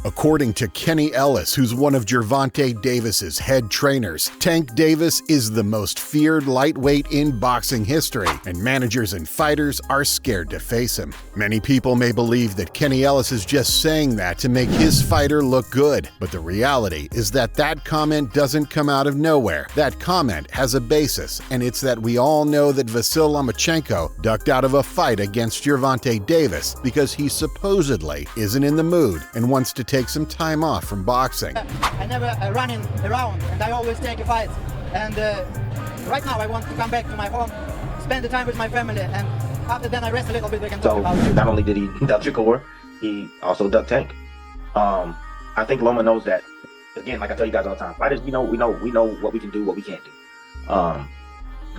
According to Kenny Ellis, who's one of Gervonta Davis's head trainers, Tank Davis is the most feared lightweight in boxing history, and managers and fighters are scared to face him. Many people may believe that Kenny Ellis is just saying that to make his fighter look good, but the reality is that that comment doesn't come out of nowhere. That comment has a basis, and it's that we all know that Vasyl Lomachenko ducked out of a fight against Gervonta Davis because he supposedly isn't in the mood and wants to take some time off from boxing. I never running around, and I always take a fight. And right now I want to come back to my home, spend the time with my family, and after then I rest a little bit. We can talk about it. Not only did he duck Shakur, he also ducked Tank. I think Loma knows that. Again, like I tell you guys all the time, fighters, we know what we can do, what we can't do.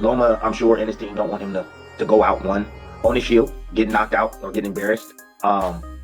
Loma, I'm sure, and his team don't want him to go out on his shield, get knocked out or get embarrassed.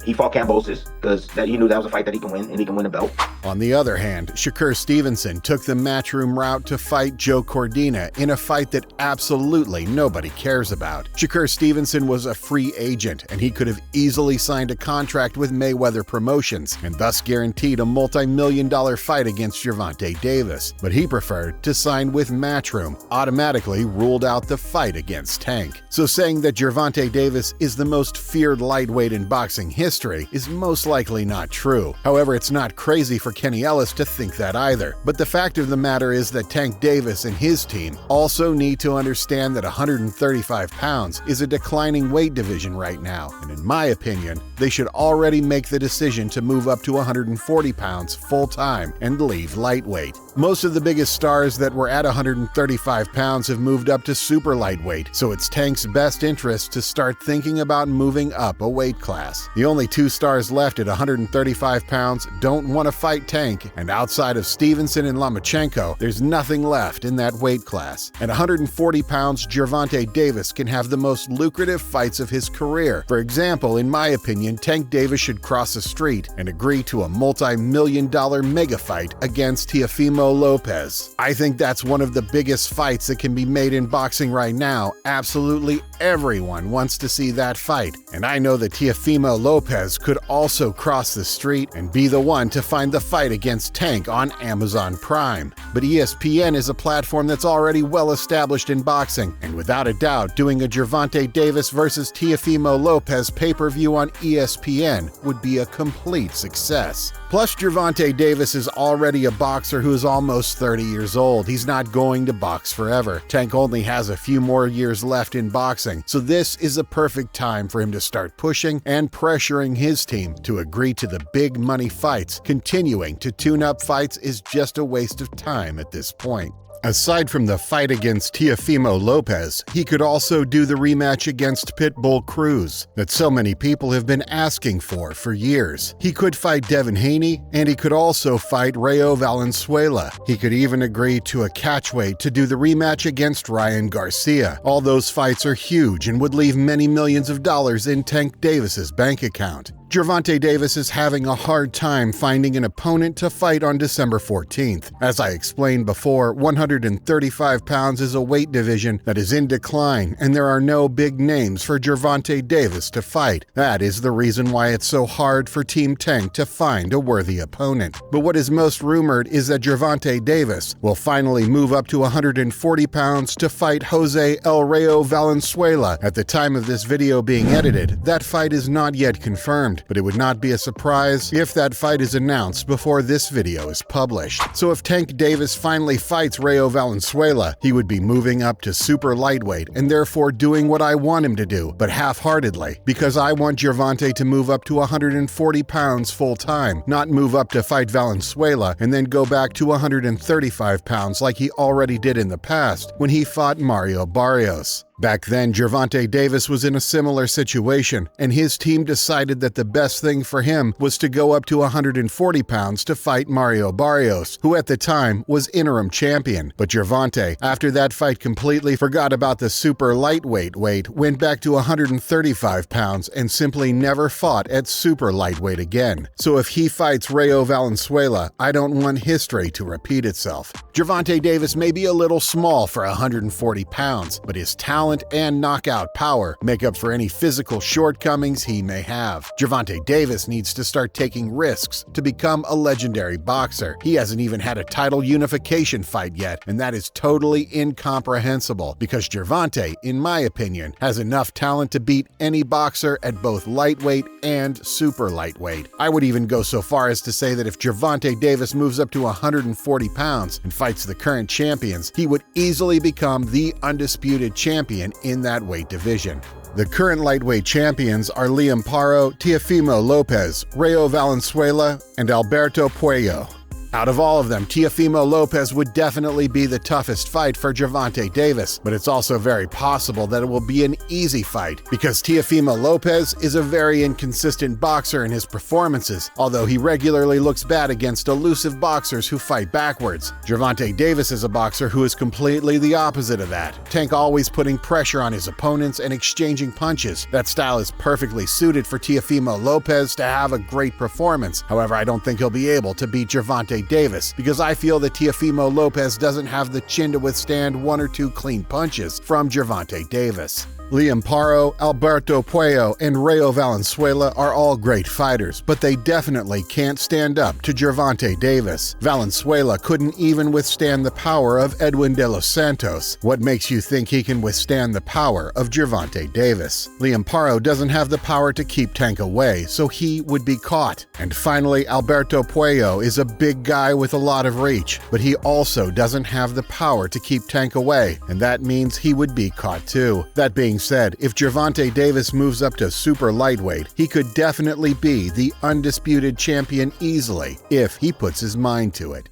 He fought Cambosis because he knew that was a fight that he can win, and he can win a belt. On the other hand, Shakur Stevenson took the matchroom route to fight Joe Cordina in a fight that absolutely nobody cares about. Shakur Stevenson was a free agent, and he could have easily signed a contract with Mayweather Promotions and thus guaranteed a multi-million-dollar fight against Gervonta Davis. But he preferred to sign with Matchroom, automatically ruled out the fight against Tank. So saying that Gervonta Davis is the most feared lightweight in boxing history is most likely not true. However, it's not crazy for Kenny Ellis to think that either. But the fact of the matter is that Tank Davis and his team also need to understand that 135 pounds is a declining weight division right now, and in my opinion, they should already make the decision to move up to 140 pounds full-time and leave lightweight. Most of the biggest stars that were at 135 pounds have moved up to super lightweight, so it's Tank's best interest to start thinking about moving up a weight class. The only two stars left at 135 pounds don't want to fight Tank, and outside of Stevenson and Lomachenko, there's nothing left in that weight class. At 140 pounds, Gervonta Davis can have the most lucrative fights of his career. For example, in my opinion, Tank Davis should cross the street and agree to a multi-million-dollar mega fight against Teofimo Lopez. I think that's one of the biggest fights that can be made in boxing right now. Absolutely everyone wants to see that fight, and I know that Teofimo Lopez could also cross the street and be the one to find the fight against Tank on Amazon Prime. But ESPN is a platform that's already well established in boxing, and without a doubt, doing a Gervonta Davis versus Teofimo Lopez pay-per-view on ESPN would be a complete success. Plus, Gervonta Davis is already a boxer who is almost 30 years old. He's not going to box forever. Tank only has a few more years left in boxing, so this is a perfect time for him to start pushing and pressuring his team to agree to the big money fights. Continuing to tune up fights is just a waste of time at this point. Aside from the fight against Teofimo Lopez, he could also do the rematch against Pitbull Cruz that so many people have been asking for years. He could fight Devin Haney, and he could also fight Rayo Valenzuela. He could even agree to a catchweight to do the rematch against Ryan Garcia. All those fights are huge and would leave many millions of dollars in Tank Davis's bank account. Gervonta Davis is having a hard time finding an opponent to fight on December 14th. As I explained before, 135 pounds is a weight division that is in decline, and there are no big names for Gervonta Davis to fight. That is the reason why it's so hard for Team Tank to find a worthy opponent. But what is most rumored is that Gervonta Davis will finally move up to 140 pounds to fight Jose El Rayo Valenzuela. At the time of this video being edited, that fight is not yet confirmed, but it would not be a surprise if that fight is announced before this video is published. So if Tank Davis finally fights Rayo Valenzuela, he would be moving up to super lightweight and therefore doing what I want him to do, but half-heartedly, because I want Gervonta to move up to 140 pounds full-time, not move up to fight Valenzuela and then go back to 135 pounds like he already did in the past when he fought Mario Barrios. Back then, Gervonta Davis was in a similar situation, and his team decided that the best thing for him was to go up to 140 pounds to fight Mario Barrios, who at the time was interim champion. But Gervonta, after that fight, completely forgot about the super lightweight weight, went back to 135 pounds, and simply never fought at super lightweight again. So if he fights Rayo Valenzuela, I don't want history to repeat itself. Gervonta Davis may be a little small for 140 pounds, but his talent talent and knockout power make up for any physical shortcomings he may have. Gervonta Davis needs to start taking risks to become a legendary boxer. He hasn't even had a title unification fight yet, and that is totally incomprehensible because Gervonta, in my opinion, has enough talent to beat any boxer at both lightweight and super lightweight. I would even go so far as to say that if Gervonta Davis moves up to 140 pounds and fights the current champions, he would easily become the undisputed champion in that weight division. The current lightweight champions are Liam Paro, Teofimo Lopez, Rayo Valenzuela, and Alberto Puello. Out of all of them, Teofimo Lopez would definitely be the toughest fight for Gervonta Davis, but it's also very possible that it will be an easy fight because Teofimo Lopez is a very inconsistent boxer in his performances, although he regularly looks bad against elusive boxers who fight backwards. Gervonta Davis is a boxer who is completely the opposite of that. Tank always putting pressure on his opponents and exchanging punches. That style is perfectly suited for Teofimo Lopez to have a great performance. However, I don't think he'll be able to beat Gervonta Davis because I feel that Teofimo Lopez doesn't have the chin to withstand one or two clean punches from Gervonta Davis. Liam Paro, Alberto Puello, and Rayo Valenzuela are all great fighters, but they definitely can't stand up to Gervonta Davis. Valenzuela couldn't even withstand the power of Edwin de los Santos. What makes you think he can withstand the power of Gervonta Davis? Liam Paro doesn't have the power to keep Tank away, so he would be caught. And finally, Alberto Puello is a big guy with a lot of reach, but he also doesn't have the power to keep Tank away, and that means he would be caught too. That being said, if Gervonta Davis moves up to super lightweight, he could definitely be the undisputed champion easily if he puts his mind to it.